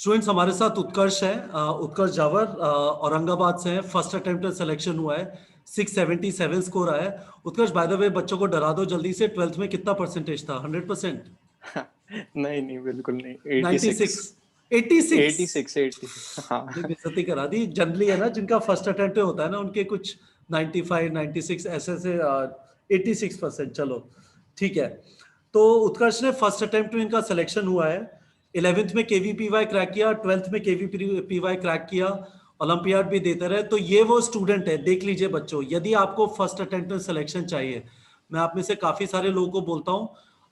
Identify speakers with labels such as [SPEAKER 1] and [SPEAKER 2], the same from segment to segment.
[SPEAKER 1] Students हमारे साथ उत्कर्ष है, उत्कर्ष जावर औरंगाबाद से है। फर्स्ट अटेम्प्ट सिलेक्शन हुआ है, 677 स्कोर आया है। उत्कर्ष, बाय द वे, बच्चों को डरा दो जल्दी से, 12th में कितना परसेंटेज था? 100%?
[SPEAKER 2] नहीं नहीं, बिल्कुल नहीं। 86
[SPEAKER 1] 96? 86?
[SPEAKER 2] 86 हाँ।
[SPEAKER 1] नहीं, बेइज्जती करा दी। जनरली है ना, जिनका फर्स्ट अटेम्प्ट होता है ना, उनके कुछ 95 96 ऐसे से 86%। चलो ठीक है। तो उत्कर्ष ने फर्स्ट अटेम्प्ट में इनका सिलेक्शन हुआ है। 11th में केवीपीवाई क्रैक किया, 12th में केवीपीवाई क्रैक किया, ओलंपियाड भी देते रहे। तो ये वो स्टूडेंट है। देख लीजिए बच्चों, यदि आपको फर्स्ट अटेम्प्ट में सिलेक्शन चाहिए, मैं आप में से काफी सारे लोगों को बोलता हूं,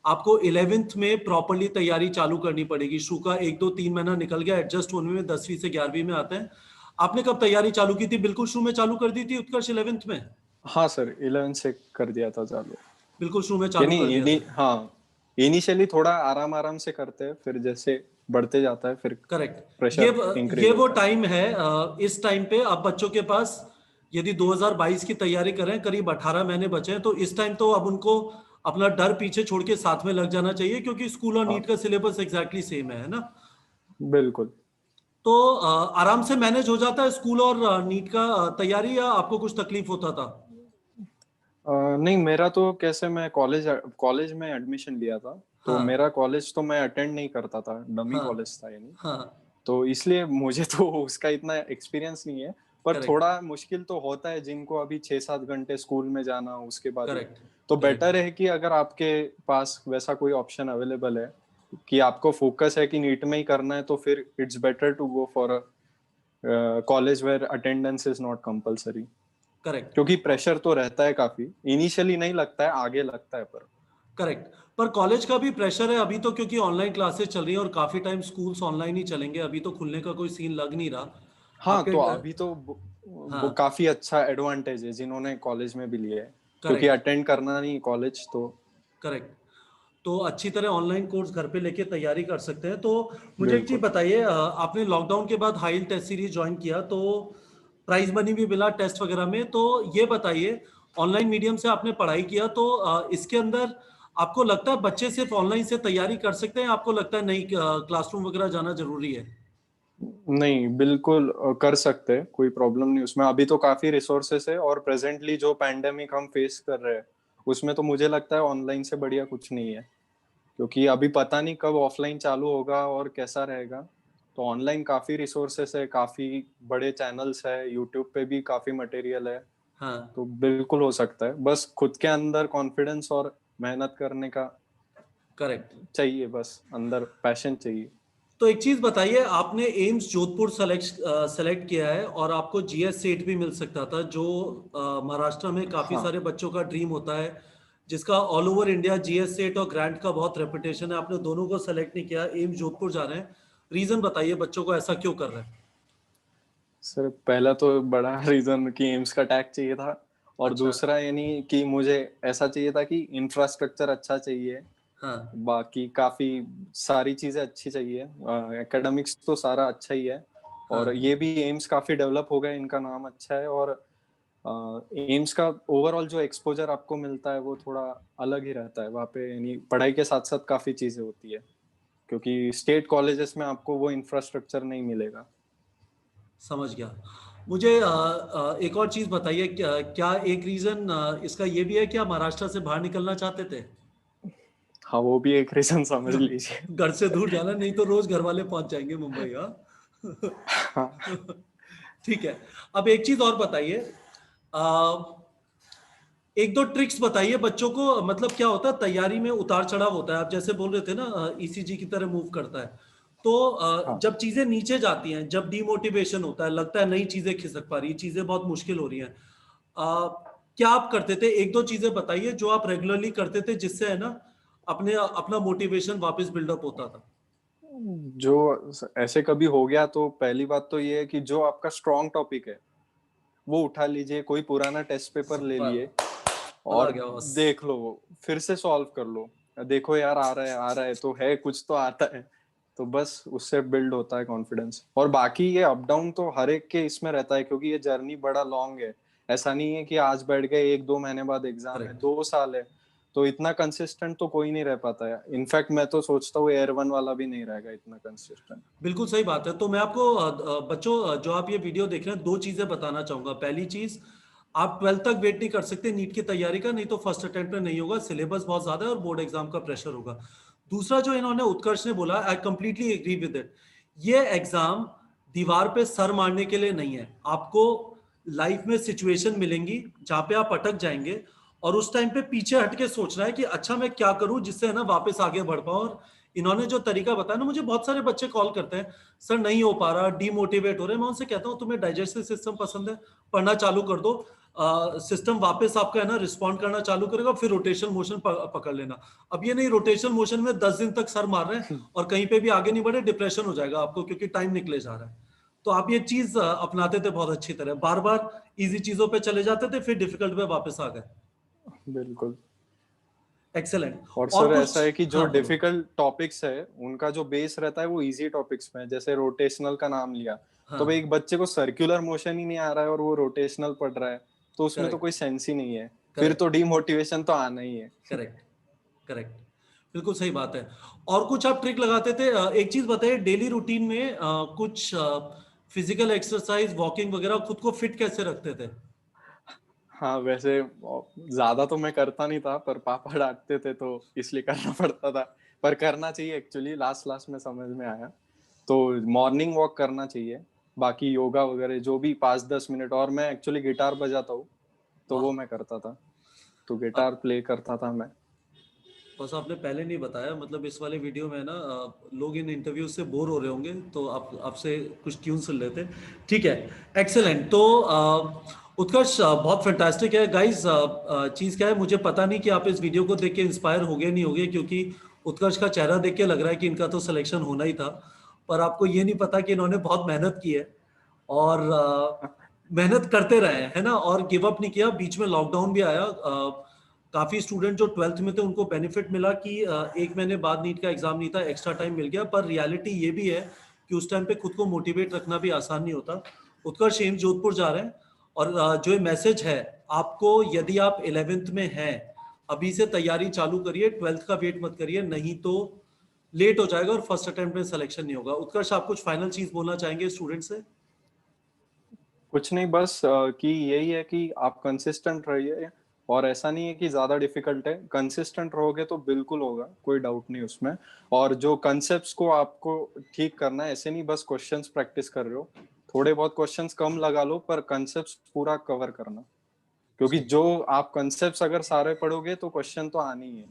[SPEAKER 1] आपको 11th में प्रॉपर्ली तैयारी चालू करनी पड़ेगी। शू का 1 2 3 महीना निकल गया, एडजस्ट होने में 10वीं से 11वीं में आते हैं। आपने कब तैयारी चालू की थी? बिल्कुल शू में चालू कर दी थी उत्कर्ष 11th में?
[SPEAKER 2] हाँ सर, 11 से कर दिया था चालू।
[SPEAKER 1] बिल्कुल शू में चालू कर दिया था।
[SPEAKER 2] हाँ, इनिशियली थोड़ा आराम आराम से करते हैं, फिर जैसे बढ़ते जाता है फिर
[SPEAKER 1] करेक्ट।
[SPEAKER 2] प्रेशर इंक्रीज
[SPEAKER 1] ये वो
[SPEAKER 2] होता है।
[SPEAKER 1] टाइम है, इस टाइम पे अब बच्चों के पास, यदि 2022 की तैयारी करें, करीब 18 महीने बचे हैं, तो इस टाइम तो अब उनको अपना डर पीछे छोड़ के साथ में लग जाना चाहिए, क्योंकि स्कूल और
[SPEAKER 2] हाँ
[SPEAKER 1] नीट का सिलेबस एग्जैक्टली सेम है ना।
[SPEAKER 2] बिल्कुल।
[SPEAKER 1] तो आराम से मैनेज हो जाता है स्कूल और नीट का तैयारी, या आपको कुछ तकलीफ होता था?
[SPEAKER 2] नहीं, मेरा तो कैसे, मैं कॉलेज कॉलेज में एडमिशन लिया था, तो
[SPEAKER 1] हाँ
[SPEAKER 2] मेरा कॉलेज तो मैं अटेंड नहीं करता था, डमी
[SPEAKER 1] हाँ
[SPEAKER 2] कॉलेज था यानी।
[SPEAKER 1] हाँ।
[SPEAKER 2] तो इसलिए मुझे तो उसका इतना एक्सपीरियंस नहीं है। पर
[SPEAKER 1] करेक्ट
[SPEAKER 2] थोड़ा मुश्किल तो होता है जिनको अभी 6 7 घंटे स्कूल में जाना, उसके बाद ही।
[SPEAKER 1] करेक्ट
[SPEAKER 2] तो
[SPEAKER 1] करेक्ट।
[SPEAKER 2] बेटर है कि अगर आपके पास वैसा कोई ऑप्शन अवेलेबल है कि आपको फोकस है कि नीट में ही करना है, तो फिर it's better to go for a college where attendance is not compulsory.
[SPEAKER 1] Correct
[SPEAKER 2] क्योंकि प्रेशर तो रहता है काफी, इनिशियली नहीं लगता है, आगे लगता है पर।
[SPEAKER 1] करेक्ट। पर कॉलेज का भी प्रेशर है अभी तो, क्योंकि ऑनलाइन क्लासेस चल रही हैं और काफी टाइम स्कूल्स ऑनलाइन ही चलेंगे। अभी तो खुलने का कोई सीन लग नहीं रहा
[SPEAKER 2] हाँ,
[SPEAKER 1] आपके।
[SPEAKER 2] तो अभी तो वो
[SPEAKER 1] हाँ
[SPEAKER 2] काफी अच्छा एडवांटेज है जिन्होंने कॉलेज में भी लिया है, क्योंकि
[SPEAKER 1] करेक्ट
[SPEAKER 2] अटेंड करना नहीं कॉलेज तो।
[SPEAKER 1] करेक्ट। तो अच्छी तरह ऑनलाइन कोर्स घर पे लेके तैयारी कर सकते हैं। तो मुझे एक चीज
[SPEAKER 2] बिल्कुल।
[SPEAKER 1] बताइए, आपने लॉकडाउन के बाद हाई टेस्ट सीरीज ज्वाइन किया, तो प्राइज मनी भी मिला टेस्ट वगैरह में। तो ये बताइए, ऑनलाइन मीडियम से आपने पढ़ाई किया, तो इसके अंदर आपको लगता है बच्चे सिर्फ ऑनलाइन से तैयारी कर सकते हैं? आपको लगता है नहीं, क्लासरूम वगैरह जाना जरूरी है?
[SPEAKER 2] नहीं, बिल्कुल कर सकते हैं, कोई प्रॉब्लम नहीं उसमें। अभी तो काफी रिसोर्सेस है, और प्रेजेंटली जो पैंडेमिक हम फेस कर रहे हैं उसमें तो मुझे लगता है ऑनलाइन से बढ़िया कुछ नहीं है। क्योंकि अभी पता नहीं कब ऑफलाइन चालू होगा और कैसा रहेगा। तो ऑनलाइन काफी रिसोर्सेस है, काफी बड़े चैनल्स है, यूट्यूब पे भी काफी मटेरियल है।
[SPEAKER 1] हाँ
[SPEAKER 2] तो बिल्कुल हो सकता है, बस खुद के अंदर कॉन्फिडेंस और मेहनत करने का
[SPEAKER 1] करेक्ट।
[SPEAKER 2] चाहिए, बस अंदर पैशन चाहिए।
[SPEAKER 1] तो एक चीज बताइए, आपने एम्स जोधपुर सेलेक्ट किया है, और आपको जीएस सेट भी मिल सकता था, जो महाराष्ट्र में काफी
[SPEAKER 2] हाँ
[SPEAKER 1] सारे बच्चों का ड्रीम होता है, जिसका all over India GS set और ग्रांट का बहुत रेपुटेशन है। आपने दोनों को सेलेक्ट नहीं किया, एम्स जोधपुर जा रहे हैं। रीजन बताइए बच्चों को, ऐसा क्यों कर रहे हैं?
[SPEAKER 2] सर, पहला तो बड़ा रीजन कि एम्स का टैग चाहिए था, और
[SPEAKER 1] अच्छा।
[SPEAKER 2] दूसरा यानी कि मुझे ऐसा चाहिए था कि इंफ्रास्ट्रक्चर अच्छा चाहिए।
[SPEAKER 1] हाँ
[SPEAKER 2] बाकी काफी सारी चीजें अच्छी चाहिए, एकेडमिक्स तो सारा अच्छा ही है। और
[SPEAKER 1] हाँ।
[SPEAKER 2] ये भी एम्स काफी डेवलप हो गया, इनका नाम अच्छा है। और एम्स का ओवरऑल जो एक्सपोजर आपको मिलता है वो थोड़ा अलग ही रहता है वहाँ पे, यानी पढ़ाई के साथ साथ काफी चीजें होती है। क्योंकि स्टेट कॉलेजेस में आपको वो इंफ्रास्ट्रक्चर नहीं मिलेगा।
[SPEAKER 1] समझ गया। मुझे एक और चीज बताइए, क्या क्या एक रीजन इसका ये भी है कि आप महाराष्ट्र से बाहर निकलना चाहते थे?
[SPEAKER 2] हाँ, वो भी एक रीजन समझ लीजिए।
[SPEAKER 1] घर से दूर जाना, नहीं तो रोज घर वाले पहुंच जाएंगे मुंबई। हाँ।
[SPEAKER 2] हाँ
[SPEAKER 1] ठीक है। अब एक चीज और बताइए, आ, एक दो ट्रिक्स बताइए बच्चों को। मतलब क्या होता है तैयारी में, उतार चढ़ाव होता है, आप जैसे बोल रहे थे ना, ईसीजी की तरह मूव करता है। तो
[SPEAKER 2] हाँ
[SPEAKER 1] जब चीजें नीचे जाती हैं, जब डिमोटिवेशन होता है, लगता है नई चीजें खिसक पा रही, चीजें बहुत मुश्किल हो रही हैं, क्या आप करते थे? एक दो चीजें बताइए जो आप रेगुलरली करते थे, जिससे है ना अपने अपना मोटिवेशन वापस बिल्डअप होता था।
[SPEAKER 2] जो ऐसे कभी हो गया तो पहली बात तो ये है कि जो आपका स्ट्रॉन्ग टॉपिक है वो उठा लीजिए, कोई पुराना टेस्ट पेपर ले
[SPEAKER 1] सुपर।
[SPEAKER 2] लिए
[SPEAKER 1] मजा आ
[SPEAKER 2] और
[SPEAKER 1] गया बस।
[SPEAKER 2] देख लो, वो फिर से सॉल्व कर लो। देखो यार, आ रहा है आ रहा है तो है, कुछ तो आता है। तो बस उससे बिल्ड होता है कॉन्फिडेंस। और बाकी ये अप डाउन तो हर एक के इसमें रहता है, क्योंकि ये जर्नी बड़ा लॉन्ग है। ऐसा नहीं है कि आज बैठ गए 1 2 महीने बाद एग्जाम है,
[SPEAKER 1] करेक्ट
[SPEAKER 2] 2 साल है। तो इतना कंसिस्टेंट तो कोई नहीं रह पाता है। इनफैक्ट मैं तो सोचता हूँ एयर वन वाला भी नहीं रहेगा इतना कंसिस्टेंट।
[SPEAKER 1] बिल्कुल सही बात है। तो मैं आपको बच्चों जो आप ये वीडियो देख रहे हैं, दो चीजें बताना चाहूंगा। पहली चीज, आप 12th तक वेट नहीं कर सकते नीट की तैयारी का, नहीं तो फर्स्ट अटेम्प्ट में नहीं होगा, सिलेबस बहुत ज्यादा है और बोर्ड एग्जाम का प्रेशर होगा। दूसरा जो इन्होंने उत्कर्ष ने बोला, I completely agree with it, ये एग्जाम दीवार पे सर मारने के लिए नहीं है। आपको लाइफ में सिचुएशन मिलेंगी जहां पे आप अटक जाएंगे, और उस टाइम पे पीछे हट के सोचना है कि अच्छा मैं क्या करूं जिससे है ना वापस आगे बढ़ पाऊं। और इन्होंने जो तरीका बताया ना, मुझे बहुत सारे बच्चे कॉल करते हैं, सर नहीं हो पा रहा, डीमोटिवेट हो रहे हैं। मैं उनसे कहता हूं तुम्हें डाइजेस्टिव सिस्टम पसंद है, पढ़ना चालू कर दो, सिस्टम वापस आपका है ना रिस्पॉन्ड करना चालू करेगा, फिर रोटेशन मोशन पकड़ लेना। अब ये नहीं रोटेशन मोशन में 10 दिन तक सर मार रहे हैं और कहीं पे भी आगे नहीं बढ़े, डिप्रेशन हो जाएगा आपको, क्योंकि टाइम निकले जा रहा है। तो आप ये चीज अपनाते थे बहुत अच्छी तरह, बार बार इजी चीजों पे चले जाते थे, फिर डिफिकल्ट पे वापस आ गए।
[SPEAKER 2] बिल्कुल।
[SPEAKER 1] एक्सेलेंट।
[SPEAKER 2] और
[SPEAKER 1] और
[SPEAKER 2] सर ऐसा
[SPEAKER 1] कुछ?
[SPEAKER 2] है कि जो
[SPEAKER 1] हाँ बोलो।
[SPEAKER 2] डिफिकल्ट टॉपिक्स है उनका जो बेस रहता है वो इजी टॉपिक्स में है। जैसे रोटेशनल का नाम लिया, तो भाई
[SPEAKER 1] हाँ,
[SPEAKER 2] एक बच्चे को सर्कुलर मोशन ही नहीं आ रहा है और वो रोटेशनल पढ़ रहा है, तो उसमें तो
[SPEAKER 1] करेक्ट
[SPEAKER 2] कोई सेंस ही नहीं है। फिर
[SPEAKER 1] करेक्ट
[SPEAKER 2] तो डीमोटिवेशन तो आना ही है।
[SPEAKER 1] करेक्ट करेक्ट, बिल्कुल सही बात है। और कुछ आप ट्रिक लगाते थे? एक चीज बताइए, डेली रूटीन में कुछ फिजिकल एक्सरसाइज, वॉकिंग वगैरह, खुद को फिट कैसे रखते थे?
[SPEAKER 2] हाँ वैसे ज्यादा तो मैं करता नहीं था, पर पापा डांटते थे तो इसलिए करना पड़ता था। पर करना चाहिए एक्चुअली, लास्ट लास्ट में समझ में आया। तो मॉर्निंग वॉक करना चाहिए, बाकी योगा वगैरह जो भी 5-10 मिनट। और मैं एक्चुअली गिटार बजाता हूँ, तो वो
[SPEAKER 1] वाह।
[SPEAKER 2] मैं करता था, तो गिटार
[SPEAKER 1] अब
[SPEAKER 2] प्ले करता था मैं।
[SPEAKER 1] बस आपने पहले नहीं बताया, मतलब इस वाले वीडियो में ना लोग इन इंटरव्यू से बोर हो रहे होंगे, तो आप आपसे कुछ ट्यून सुन लेते। ठीक है, एक्सेलेंट। तो उत्कर्ष, बहुत फैंटास्टिक है गाइस। चीज़ क्या है, मुझे पता नहीं कि आप इस वीडियो को देख के इंस्पायर हो गए नहीं होगे, क्योंकि उत्कर्ष का चेहरा देख के लग रहा है कि इनका तो सिलेक्शन होना ही था। पर आपको ये नहीं पता कि इन्होंने बहुत मेहनत की है, और मेहनत करते रहे हैं, है ना, और गिव अप नहीं किया। बीच में लॉकडाउन भी आया, काफी स्टूडेंट जो 12th में थे उनको बेनिफिट मिला कि 1 महीने बाद नीट का एग्जाम नहीं था, एक्स्ट्रा टाइम मिल गया। पर रियलिटी ये भी है कि उस टाइम पे खुद को मोटिवेट रखना भी आसान नहीं होता। उत्कर्ष एम्स जोधपुर जा रहे हैं, और जो ये मैसेज है आपको, यदि आप 11th में हैं, अभी से तैयारी चालू करिए, 12th का वेट मत करिए, नहीं तो लेट हो जाएगा और फर्स्ट अटेम्प्ट में सिलेक्शन नहीं होगा। उत्कर्ष, आप कुछ फाइनल चीज बोलना चाहेंगे स्टूडेंट से?
[SPEAKER 2] कुछ नहीं, बस कि यही है कि आप कंसिस्टेंट रहिए। और ऐसा नहीं है कि ज्यादा डिफिकल्ट है, कंसिस्टेंट रहोगे तो बिल्कुल होगा, कोई डाउट नहीं उसमें। और जो कंसेप्ट्स को आपको ठीक करना है, ऐसे नहीं बस क्वेश्चंस प्रैक्टिस कर रहे हो, थोड़े बहुत क्वेश्चंस कम लगा लो पर कंसेप्ट्स पूरा कवर करना। क्योंकि
[SPEAKER 1] सही।
[SPEAKER 2] जो आप कंसेप्ट्स अगर सारे पढ़ोगे तो क्वेश्चन तो आने ही है।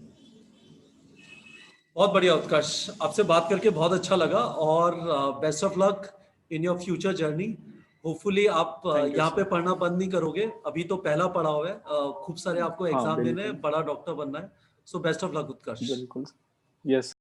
[SPEAKER 1] बहुत बढ़िया उत्कर्ष, आपसे बात करके बहुत अच्छा लगा, और best of luck in your future journey. Hopefully आप
[SPEAKER 2] थैंक यू
[SPEAKER 1] यहाँ पे
[SPEAKER 2] सर।
[SPEAKER 1] पढ़ना बंद नहीं करोगे, अभी तो पहला पड़ाव है, खूब सारे आपको
[SPEAKER 2] हाँ
[SPEAKER 1] एग्जाम देने
[SPEAKER 2] बिल्कुल।
[SPEAKER 1] हैं, बड़ा डॉक्टर बनना है। सो बेस्ट ऑफ लक उत्कर्ष।
[SPEAKER 2] बिल्कुल। यस।